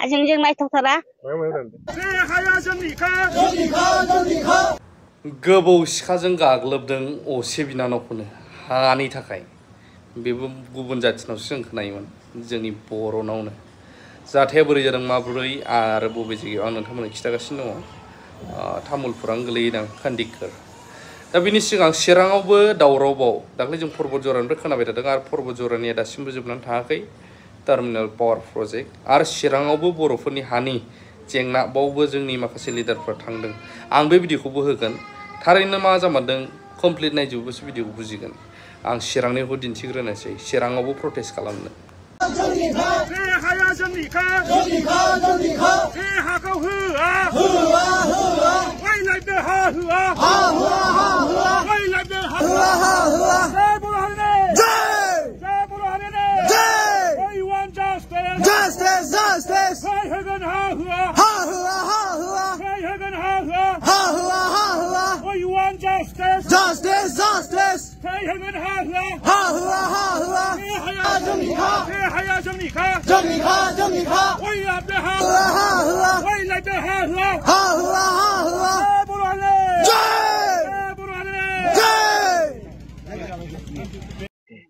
जों नायथावथारा गोबौ सिखाजों गाग्लोबदों असे बिनानावखौनो हानि थाखाय बेबो गुबुन जाथिनावसो जों खोनायोमोन जोंनि बर'नावनो जाथाया बोरै जादों माबोरै आरो बबे जायगायाव आं नोंथांमोननो खिथागासिनो दङ तामुलपुरानो गोलैयोदां खान्दिकर दा बिनि सिगां चिराङावबो दावरावबाव दाख्लै जों पर्बतझरानिफ्राय खोनाबाय थादों आरो पर्बतझरानिया दासिमबो जोबनानै थाङाखै टार्मिनाल पावार प्रजेक्ट आरो चिराङावबो बर'फोरनि हानि जेंना बावबो जोंनि माखासे लिडारफ्रा थांदों आं बे भिडिअखौबो होगोन थारैनो मा जामारदों कमप्लिट नायजोबोसो भिडिअखौ बुजिगोन आं चिरांनिखौ दिन्थिग्रोनोसै चिराङावबो प्रटेस्ट खालामनो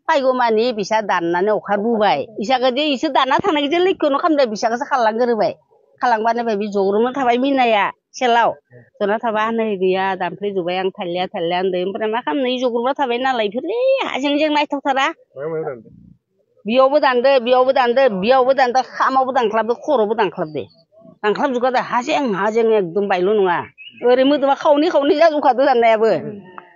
फायगौमानि बिसा दाननानै अखारबोबाय इसागोदि इसोर दानना थांनायजों लैखोनो खालामदों बिसाखौसो खालामग्रोबाय खालामबानो बे जग्रुमना थाबाय मिनाया सेलाव जना थाबा नै गैया दानफैजोब्बाय आं थालिया होनदों ओमफ्राय मा खालामनो जग्रुमना थाबाय नालाय इफोरलै जों नायथावथारा बेयावबो दानदो खामावबो दानख्लाबदो खर'बो दानख्लाबजोबखादो हाजें एकदम बायल' नङा ओरै मोदोमा खावनै जाजोबखादो दाननायाबो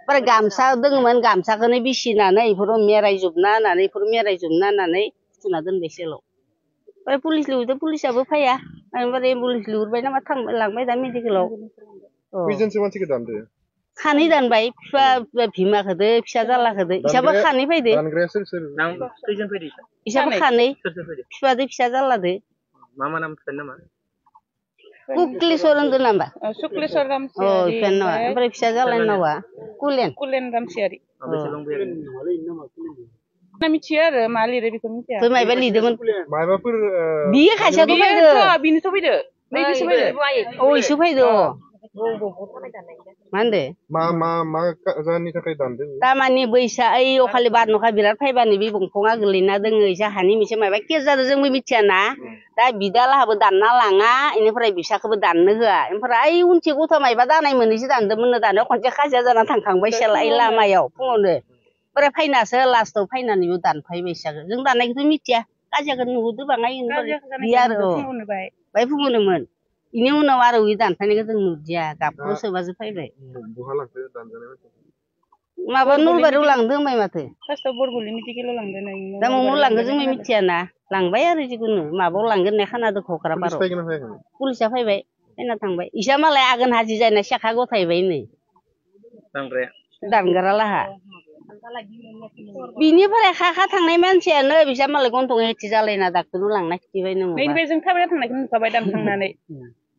ओमफ्राय गामसा दङमोन गामसाखौनो बिसिनानै इफोराव मेरायजोबना होननानै फुथुना दोनबाय सेलाव ओमफ्राय पुलिस लिंहरदों पुलिसाबो फैया ओमफ्राय एम्बुलेन्स लिंहरबाय नामा लांबाय दा मेडिकेलाव खानै दानबाय फिसा बिमाखोदो फिसा जालाखोदो इसाबो खानै फैदो इसाबो खानै फिसादो फिसा जालादो कुक्लेश्वर होनदों नामा शुक्लेश्वर रामसियारि ओमफ्राय फिसा जालायनि नावा कुलेन रामसियारि मिथियो आरो मा लिरो बेखौ मिथिया मायबा लिरदोंमोन मायबाफोर बियो खासेयाथ' फैदो बिनोथ' फैदो नैबेसो फैदो इसो फैदो मा होनदो मा जाहोननि थाखाय दानदों तामानि बैसा ओइ अखालि बारनखा बिराद फैबानो बे दंफाङा गोलैना दोङो इसा हानि मोनसे माबा केस जादों जोंबो मिथियाना दा बिदालाहाबो दानना लाङा इनिफ्राय बिसाखौबो दाननो होआ ओमफ्राय ओइ उनथि गथ' मायबा दानाय मोननैसो दानदोंमोननो दानायाव खनसे खाजिया जाना थांखांबाय सेलाय लामायाव फुङावनो ओमफ्राय फैनासो लास्टआव फैनानै बेयाव दानफायबाय इसाखौ जों दाननायखौथ' मिथिया काजियाखौ नुहरदो बाङाय बियो आरो बाय फुङावनोमोन इनि उनाव आरो बे दानफायनायखौ जों नुदिया गाबखौ सोबासो फैबाय माबा नलबारियाव लांदो होनबाय माथो फार्स्टआव बरग'लि मेडिकेलाव लांदों दा मबाव लांगोन जों मिथियाना लांबाय आरो जिखुनु माबायाव लांगोन होननाय खोनादों क'क्राझाराव पुलिसा फैबाय फैना थांबाय इसा मालाय आघोन हाजि जाना सेखा गथायबाय नै दानग्रा लाहा बिनिफ्राय खाखा थांनाय मानसियानो बिसा मालाय गन्थं हेथि जालायना डाक्टरनाव लांना खिथिबाय नों बेनिफ्राय जों थाबायना थांनायखौ नुखाबाय दानखांनानै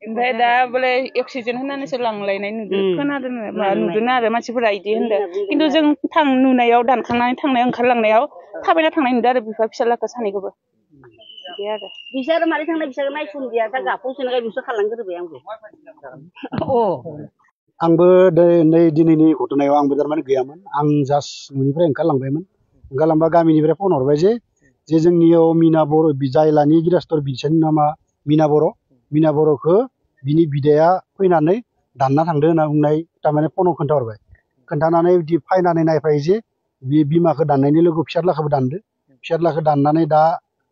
ओमफ्राय दा बोले अक्सिजेन होनानैसो लांलायनाय खोनादों नुदों आरो मानसिफोरा इदि होनदों खिन्थु जों नुनायाव दानखांनानै थांनाय ओंखारलांनायाव थाबायना थांनाय नुदों आरो बिफा फिसालाखौ सानैखौबो बिदि आरो बिसोर मारै थांनाय बिसोर नायसनदिया दा गाबखौसोनाय बिसोर खालामग्रोबाय आंबो नै दिनैनि घटनायाव आंबो थारमाने गैयामोन आं जास्ट न'निफ्राय ओंखारलांबा गामिनिफ्राय फन हरबाय जे जोंनियाव मिना बर' जायलानि गिरास्टर बिसोरनि नामा मिना बर'खौ बिनि बिदाया फैनानै दानना थांदो होनना बुंनाय थारमाने फनाव खोन्थाहरबाय खोन्थानानै बिदि फायनानै नायफायो जे बे बिमाखौ दाननायनि लोगो फिसाज्लाखौबो दानदो फिसाज्लाखौ दाननानै दा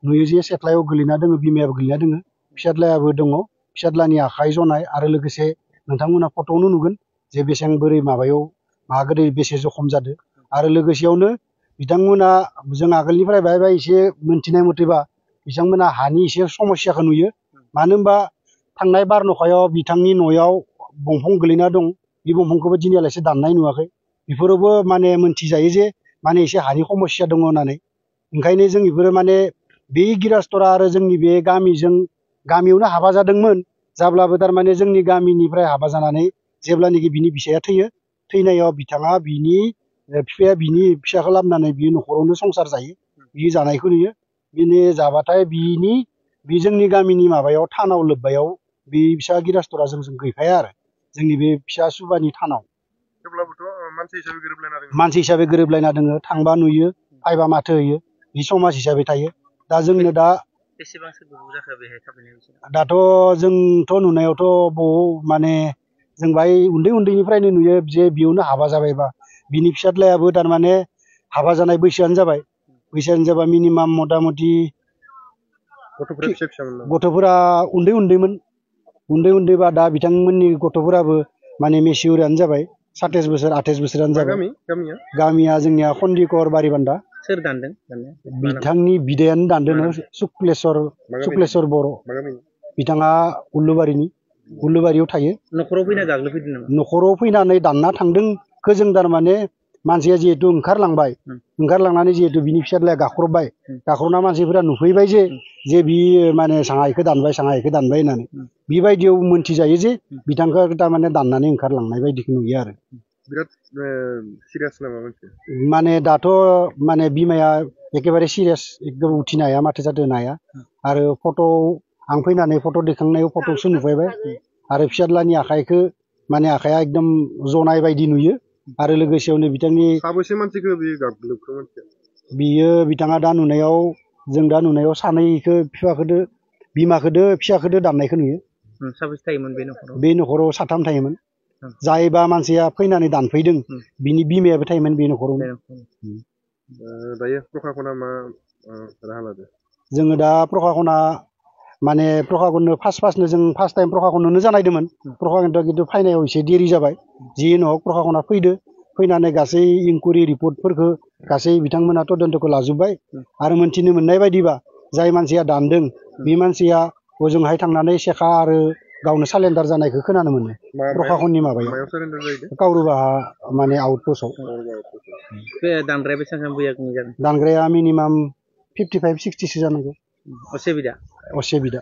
नुयो जे सेथ्लायाव गोलैना दोङो बिमायाबो गोलैना दोङो फिसाज्लायाबो दङ फिसाज्लानि आखाइ जनाय आरो लोगोसे नोंथांमोना फट'आवनो नुगोन जे बेसेबां बोरै माबायाव गोदै बेसे जखम जादों आरो लोगोसेयावनो बिथांमोना जों आगोलनिफ्राय बाय एसे मोनथिनाय मथेबा बिथांमोना हानि एसे समस्याखौ नुयो मानो होनबा थांनाय बारनखायाव बिथांनि न'याव दंफां गोलैना दं बे दंफांखौबो दिनैयालासे दाननाय नुवाखै बेफोरावबो माने मोनथिजायो जे माने एसे हानि समस्या दङ होननानै ओंखायनो जों बेफोरो माने बे गिरास्टरा आरो जोंनि बे गामियावनो हाबा जादोंमोन जाब्लाबो थारमाने जोंनि गामिनिफ्राय हाबा जानानै जेब्लानाखि बिनि बिसाया थैनायाव बिथाङा बिनि बिफाया बिनि फिसाखौ लाबोनानै बियो न'खरावनो संसार जायो बियो जानायखौ नुयो बिनि जाबाथाय बिनि बे जोंनि गामिनि माबायाव थानाव लोब्बायाव बे फिसा गिरास्टरा जोंजों गैफाया आरो जोंनि बे फिसा सुबानि थानाव थेवब्लाबोथ' मानसि हिसाबै गोरोबलायना दङ। मानसि हिसाबै गोरोबलायना दोङो थांबा नुयो फायबा माथो होयो बे समाज हिसाबै थायो दा जोंनो दा बेसेबांसो गोबाव जाखो बेहाय थाफैनाय बिसोर दाथ' जोंथ' नुनायावथ' माने जों बाय उन्दैनिफ्रायनो नुयो जे बेयावनो हाबा जाबायबा बिनि फिसाज्लायाबो थारमाने हाबा जानाय बैसोआनो जाबाय मिनिमाम मथा मथि गथ'फोरा फिसा फिसामोन नामा? गथ'फोरा उन्दैबा दा बिथांमोननि गथ'फोराबो माने मेसिउरानो जाबाय 27 बोसोर 28 बोसोरानो जाबाय। गामिया जोंनिया खन्दिकर बारिबान्दा। सोर दानदों बिथांनि बिदायानो दानदों सुक्लेस्वर बर' बिथाङा उल्लुबारियाव थायो। न'खराव फैना गाग्लोबफैदों नामा? न'खराव फैनानै दानना थांदोंखौ जों थारमाने मानसिया जिहेतु ओंखारलांनानै जिहेतु बिनि फिसाज्लाया गाख्रबना मानसिफोरा नुफैबाय जे बि माने साङाइखौ दानबाय होननानै बेबायदियाव मोनथिजायो जे बिथांखौ थारमाने दाननानै ओंखारलांनाय बायदिखौ नुयो आरो बिराद सिरियास नामा मोनसे माने दाथ' माने बिमाया एखेबारे सिरियास एकदम उथिनो हाया माथो जादों होनो हाया आरो फट' आं फैनानै फट' दैखांनायाव फट'सो नुफैबाय आरो फिसाज्लानि आखाइया एकदम जनाय बायदि नुयो आरो लोगोसेयावनो बिथांनि साबैसे मानसिखौ बियो गाग्लोबखो मोनसे बिथाङा दा नुनायाव सानैखौ बिमाखौदो फिसाखौदो दाननायखौ नुयो। साबैसे थायोमोन बे न'खराव 3 थायोमोन जायबा मानसिया फैनानै दानफैदों बिनि बिमायाबो थायोमोन बे न'खरावनो। दायो प्रखाखना मा राहा लादों? जोङो दा प्रखाखननो फार्स्ट टाइम प्रखाखननो जानायदोंमोन प्रखाखनथ' खिन्थु फैनायाव एसे देरि जाबाय जि हक प्रखाखना फैनानै गासै इनकुवारि रिपर्टफोरखौ गासै बिथांमोना तदन्तखौ लाजोब्बाय आरो मोनथिनो मोननाय बायदिबा जाय मानसिया दानदों बे मानसिया ओजोंहाय थांनानै सेखा आरो गावनो सारेन्डार जानायखौ खोनानो मोनो प्रखाखननि माबायाव कावरुबाहा माने आउटपस्टआव। दानग्राया बेसेबां बैयागनि जागोन? दानग्राया मिनिमाम 55-60सो जानांगौ। असे बिदा